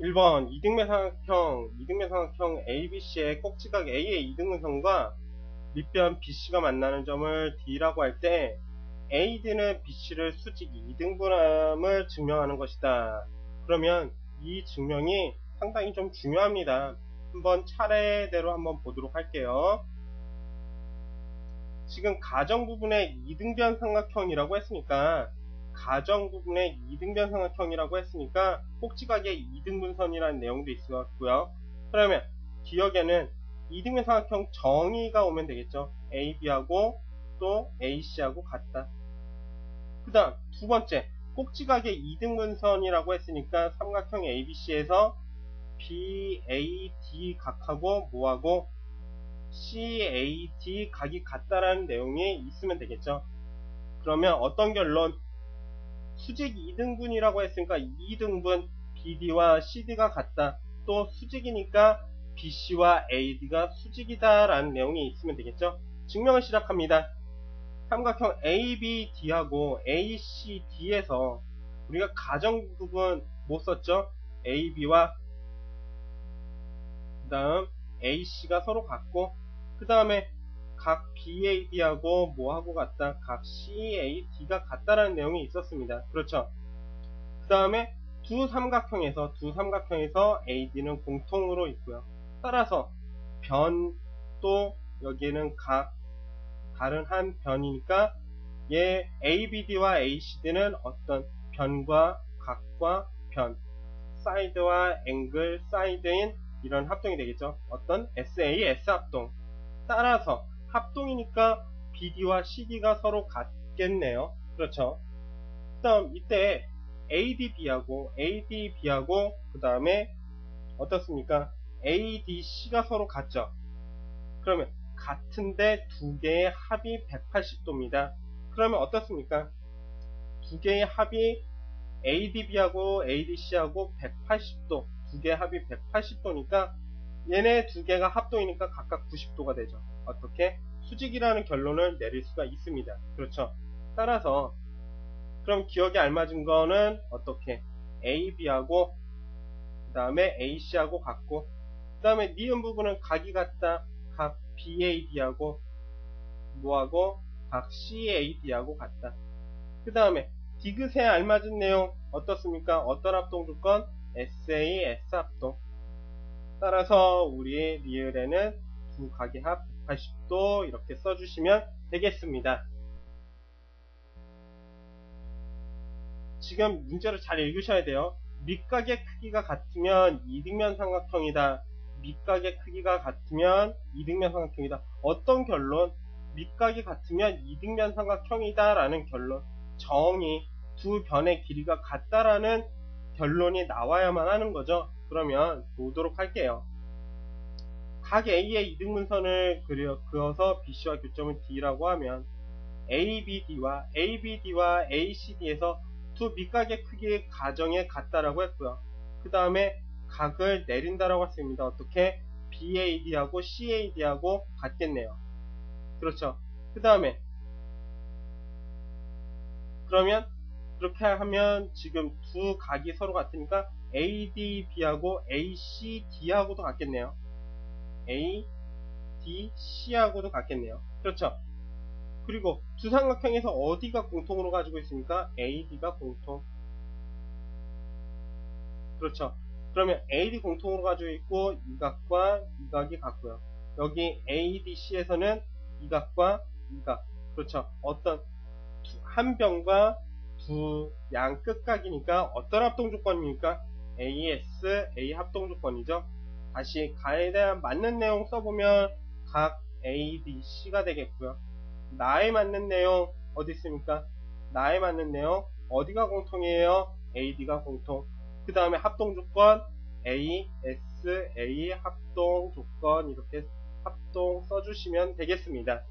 1번 이등변삼각형 ABC의 꼭지각 A의 이등분선과 밑변 BC가 만나는 점을 D라고 할 때 AD는 BC를 수직 이등분함을 증명하는 것이다. 그러면 이 증명이 상당히 좀 중요합니다. 한번 차례대로 한번 보도록 할게요. 지금 가정 부분의 이등변 삼각형이라고 했으니까 꼭지각의 이등분선이라는 내용도 있었고요. 그러면 기억에는 이등변 삼각형 정의가 오면 되겠죠. AB하고 또 AC하고 같다. 그 다음 두 번째, 꼭지각의 이등분선이라고 했으니까 삼각형 ABC에서 BAD 각하고 뭐하고 CAD 각이 같다라는 내용이 있으면 되겠죠. 그러면 어떤 결론? 수직 2등분이라고 했으니까 2등분 BD와 CD가 같다. 또 수직이니까 BC와 AD가 수직이다 라는 내용이 있으면 되겠죠. 증명을 시작합니다. 삼각형 ABD하고 ACD에서 우리가 가정 부분 못 썼죠. AB와 그 다음 AC가 서로 같고, 그 다음에 각 BAD하고 뭐하고 같다? 각 CAD가 같다라는 내용이 있었습니다. 그렇죠. 그 다음에 두 삼각형에서 AD는 공통으로 있고요. 따라서 변도 여기에는 각 다른 한 변이니까 얘 ABD와 ACD는 어떤 변과 각과 변, 사이드와 앵글, 사이드인 이런 합동이 되겠죠. 어떤 SAS 합동. 따라서 합동이니까 BD와 CD가 서로 같겠네요. 그렇죠. 그 다음 이때 ADB하고 그 다음에 어떻습니까? ADC가 서로 같죠. 그러면 같은데 두 개의 합이 180도입니다. 그러면 어떻습니까? 두 개의 합이 ADB하고 ADC하고 180도, 두 개의 합이 180도니까 얘네 두 개가 합동이니까 각각 90도가 되죠. 어떻게? 수직이라는 결론을 내릴 수가 있습니다. 그렇죠. 따라서 그럼 기억에 알맞은 거는 어떻게? AB하고 그 다음에 AC하고 같고, 그 다음에 니은 부분은 각이 같다. 각 BAD하고 뭐하고 각 CAD하고 같다. 그 다음에 디귿에 알맞은 내용 어떻습니까? 어떤 합동 조건? SAS 합동. 따라서 우리 리을에는 두 각의 합 180도 이렇게 써주시면 되겠습니다. 지금 문제를 잘 읽으셔야 돼요. 밑각의 크기가 같으면 이등변 삼각형이다. 밑각의 크기가 같으면 이등변 삼각형이다. 어떤 결론? 밑각이 같으면 이등변 삼각형이다 라는 결론. 정의, 두 변의 길이가 같다라는 결론이 나와야만 하는 거죠. 그러면 보도록 할게요. 각 A의 이등분선을 그어서 BC와 교점을 D라고 하면 ABD와 ACD에서 두 밑각의 크기의 가정에 같다라고 했고요. 그 다음에 각을 내린다라고 했습니다. 어떻게? BAD하고 CAD하고 같겠네요. 그렇죠. 그 다음에 그러면 그렇게 하면 지금 두 각이 서로 같으니까 ADB하고 ACD하고도 같겠네요. ADC하고도 같겠네요. 그렇죠. 그리고 두 삼각형에서 어디가 공통으로 가지고 있습니까? AD가 공통. 그렇죠. 그러면 AD 공통으로 가지고 있고 이 각과 이 각이 같고요. 여기 ADC에서는 이 각과 이 각. 그렇죠. 어떤 한 변과 두 양 끝각이니까 어떤 합동 조건입니까? AS, A 합동 조건이죠. 다시 가에 대한 맞는 내용 써보면 각 ADC가 되겠고요. 나에 맞는 내용 어디 있습니까? 나에 맞는 내용 어디가 공통이에요? AD가 공통. 그 다음에 합동 조건 AS, A 합동 조건 이렇게 합동 써주시면 되겠습니다.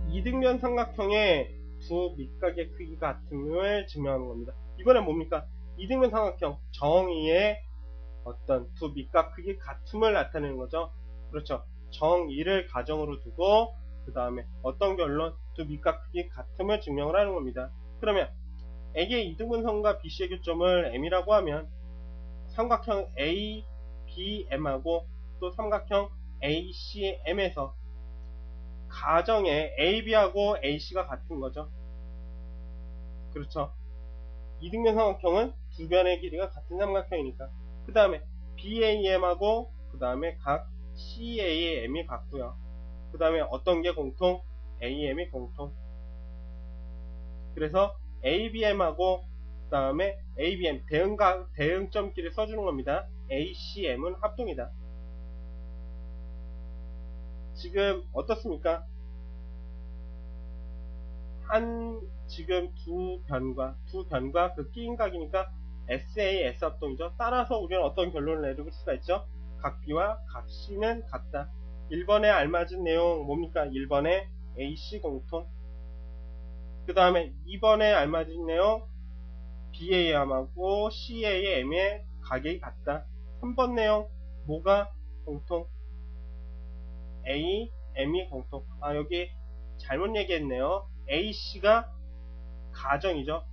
이등변 삼각형의 두 밑각의 크기가 같음을 증명하는 겁니다. 이번엔 뭡니까? 이등변 삼각형 정의의 어떤 두 밑각 크기 같음을 나타내는 거죠. 그렇죠. 정의를 가정으로 두고 그 다음에 어떤 결론? 두 밑각 크기 같음을 증명을 하는 겁니다. 그러면 A의 이등분선과 BC의 교점을 M이라고 하면 삼각형 ABM하고 또 삼각형 ACM에서 가정에 AB하고 AC가 같은 거죠. 그렇죠. 이등변 삼각형은 두 변의 길이가 같은 삼각형이니까. 그 다음에 BAM하고 그 다음에 각 CAM이 같고요. 그 다음에 어떤 게 공통? AM이 공통. 그래서 ABM하고 그 다음에 ABM 대응점끼리 써주는 겁니다. ACM은 합동이다. 지금 어떻습니까? 지금 두 변과 그 끼인각이니까 SA, S 합동이죠. 따라서 우리는 어떤 결론을 내릴 수가 있죠? 각 B와 각 C는 같다. 1번에 알맞은 내용 뭡니까? 1번에 AC 공통. 그 다음에 2번에 알맞은 내용 BAM하고 CAM의 가격이 같다. 3번 내용 뭐가 공통? AM이 공통. 여기 잘못 얘기했네요. AC가 가정이죠.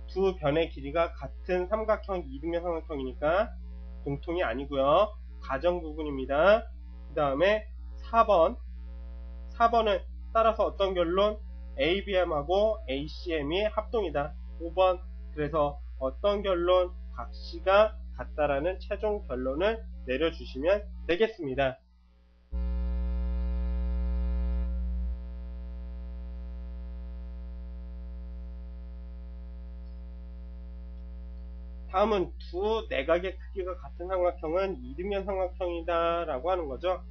두 변의 길이가 같은 삼각형 이등변 삼각형이니까 공통이 아니고요. 가정 부분입니다. 그 다음에 4번은 따라서 어떤 결론? ABM하고 ACM이 합동이다. 5번 그래서 어떤 결론? 각 C가 같다라는 최종 결론을 내려주시면 되겠습니다. 다음은 두 내각의 크기가 같은 삼각형은 이등변 삼각형이다 라고 하는 거죠.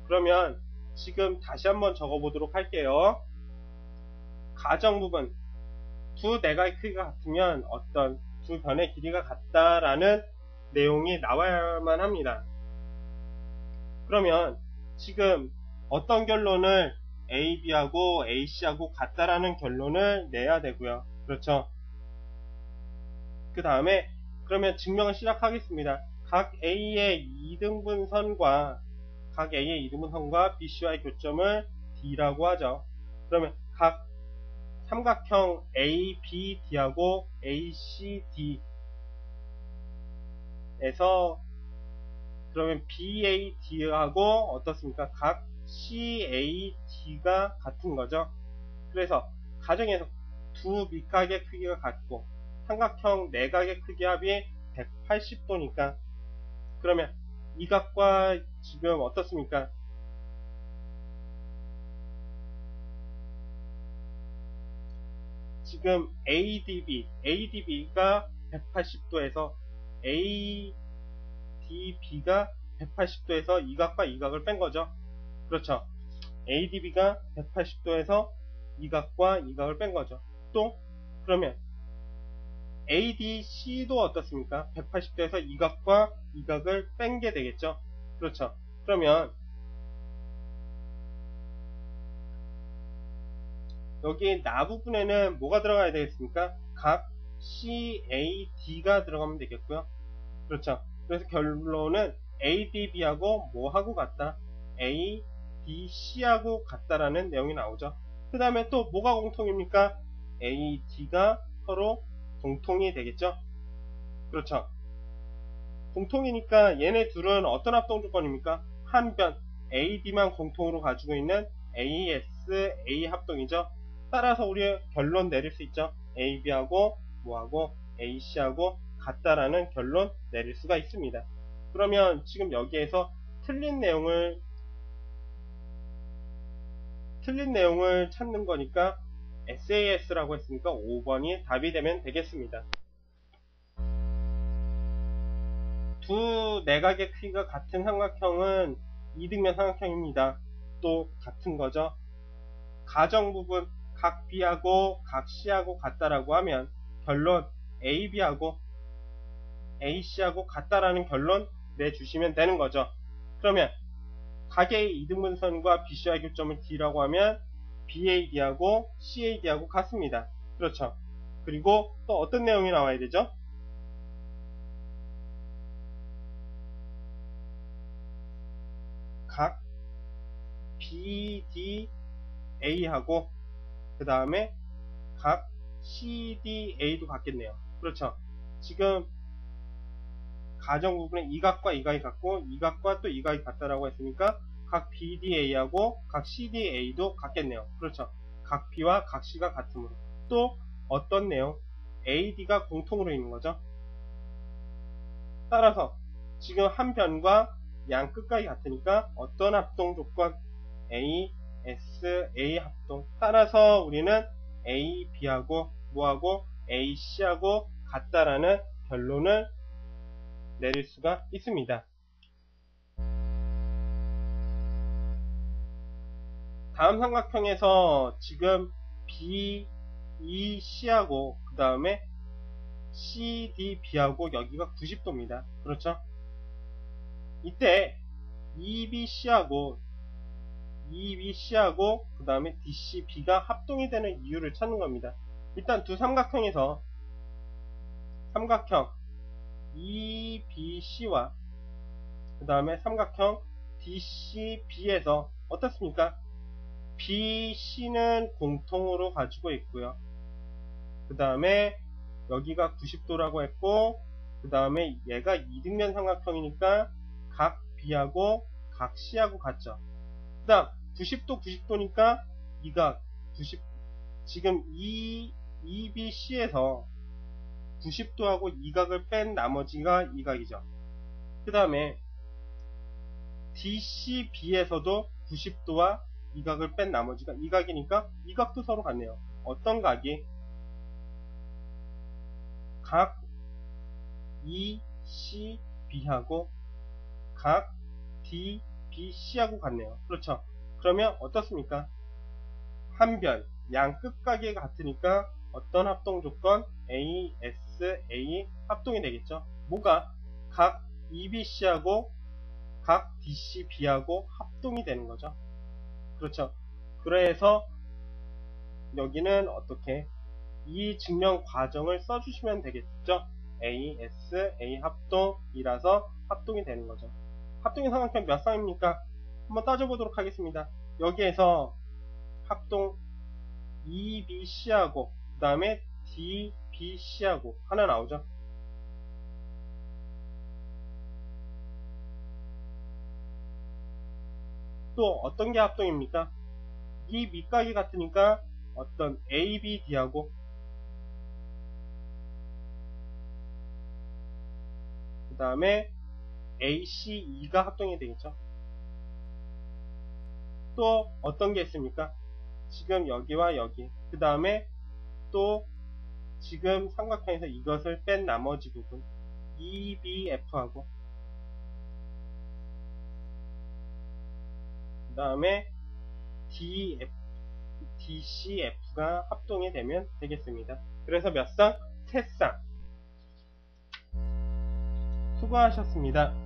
그러면 지금 다시 한번 적어보도록 할게요. 가정 부분 두 내각의 크기가 같으면 어떤 두 변의 길이가 같다라는 내용이 나와야만 합니다. 그러면 지금 어떤 결론을 AB하고 AC하고 같다라는 결론을 내야 되고요. 그렇죠. 그 다음에 그러면 증명을 시작하겠습니다. 각 A의 이등분선과 BC와의 교점을 D라고 하죠. 그러면 각 삼각형 ABD하고 ACD에서 그러면 BAD하고 어떻습니까? 각 CAD가 같은 거죠. 그래서 가정에서 두 밑각의 크기가 같고 삼각형 내각의 크기 합이 180도니까 그러면 이 각과 지금 어떻습니까? 지금 ADB가 180도에서 ADB가 180도에서 이 각과 이 각을 뺀 거죠. 그렇죠. ADB가 180도에서 이 각과 이 각을 뺀 거죠. 또 그러면 ADC도 어떻습니까? 180도에서 이 각과 이 각을 뺀 게 되겠죠. 그렇죠. 그러면 여기 나 부분에는 뭐가 들어가야 되겠습니까? 각 CAD가 들어가면 되겠고요. 그렇죠. 그래서 결론은 ADB하고 뭐하고 같다? ADC하고 같다라는 내용이 나오죠. 그 다음에 또 뭐가 공통입니까? AD가 서로 공통이 되겠죠. 그렇죠. 공통이니까 얘네 둘은 어떤 합동 조건입니까? 한 변 AD만 공통으로 가지고 있는 ASA 합동이죠. 따라서 우리 결론 내릴 수 있죠. AB하고 뭐하고 AC하고 같다라는 결론 내릴 수가 있습니다. 그러면 지금 여기에서 틀린 내용을 찾는 거니까 SAS라고 했으니까 5번이 답이 되면 되겠습니다. 두 내각의 크기가 같은 삼각형은 이등변 삼각형입니다. 또 같은 거죠. 가정 부분 각 B하고 각 C하고 같다라고 하면 결론 AB하고 AC하고 같다라는 결론 내주시면 되는 거죠. 그러면 각의 이등분선과 BC와의 교점을 D라고 하면 BAD하고 CAD하고 같습니다. 그렇죠. 그리고 또 어떤 내용이 나와야 되죠? 각 BDA하고 그 다음에 각 CDA도 같겠네요. 그렇죠. 지금 가정 부분에 이 각과 이 각이 같고 이 각과 또 이 각이 같다라고 했으니까 각 BDA하고 각 CDA도 같겠네요. 그렇죠. 각 B와 각 C가 같으므로. 또 어떤 내용? AD가 공통으로 있는 거죠. 따라서 지금 한 변과 양 끝각이 같으니까 어떤 합동 조건? A, S, A 합동. 따라서 우리는 A, B하고 뭐하고 A, C하고 같다라는 결론을 내릴 수가 있습니다. 다음 삼각형에서 지금 B, E, C하고 그 다음에 C, D, B하고 여기가 90도입니다. 그렇죠? 이때 EBC하고 그 다음에 DC, B가 합동이 되는 이유를 찾는 겁니다. 일단 두 삼각형에서 삼각형 EBC와 그 다음에 삼각형 DCB에서 어떻습니까? BC는 공통으로 가지고 있고요. 그 다음에 여기가 90도라고 했고 그 다음에 얘가 이등변 삼각형이니까 각 B하고 각 C하고 같죠. 그 다음 90도 90도니까 이각 90 지금 EBC에서 90도하고 이각을 뺀 나머지가 이각이죠. 그 다음에 DCB에서도 90도와 이각을 뺀 나머지가 이각이니까 이각도 서로 같네요. 어떤 각이? 각 ECB하고 각 DBC하고 같네요. 그렇죠. 그러면 어떻습니까? 한 변, 양 끝각이 같으니까 어떤 합동 조건? A, S, A 합동이 되겠죠. 뭐가? 각 EBC하고 각 DCB하고 합동이 되는 거죠. 그렇죠. 그래서 여기는 어떻게? 이 증명 과정을 써주시면 되겠죠. A, S, A 합동이라서 합동이 되는 거죠. 합동의 삼각형 몇 쌍입니까? 한번 따져보도록 하겠습니다. 여기에서 합동 EBC하고 그 다음에 DBC하고 하나 나오죠. 또 어떤 게 합동입니까? 이 밑각이 같으니까 어떤 ABD하고 그 다음에 ACE가 합동이 되겠죠. 또 어떤 게 있습니까? 지금 여기와 여기 그 다음에 또 지금 삼각형에서 이것을 뺀 나머지 부분 EBF하고 그 다음에 DCF가 합동이 되면 되겠습니다. 그래서 몇 쌍? 3쌍. 수고하셨습니다.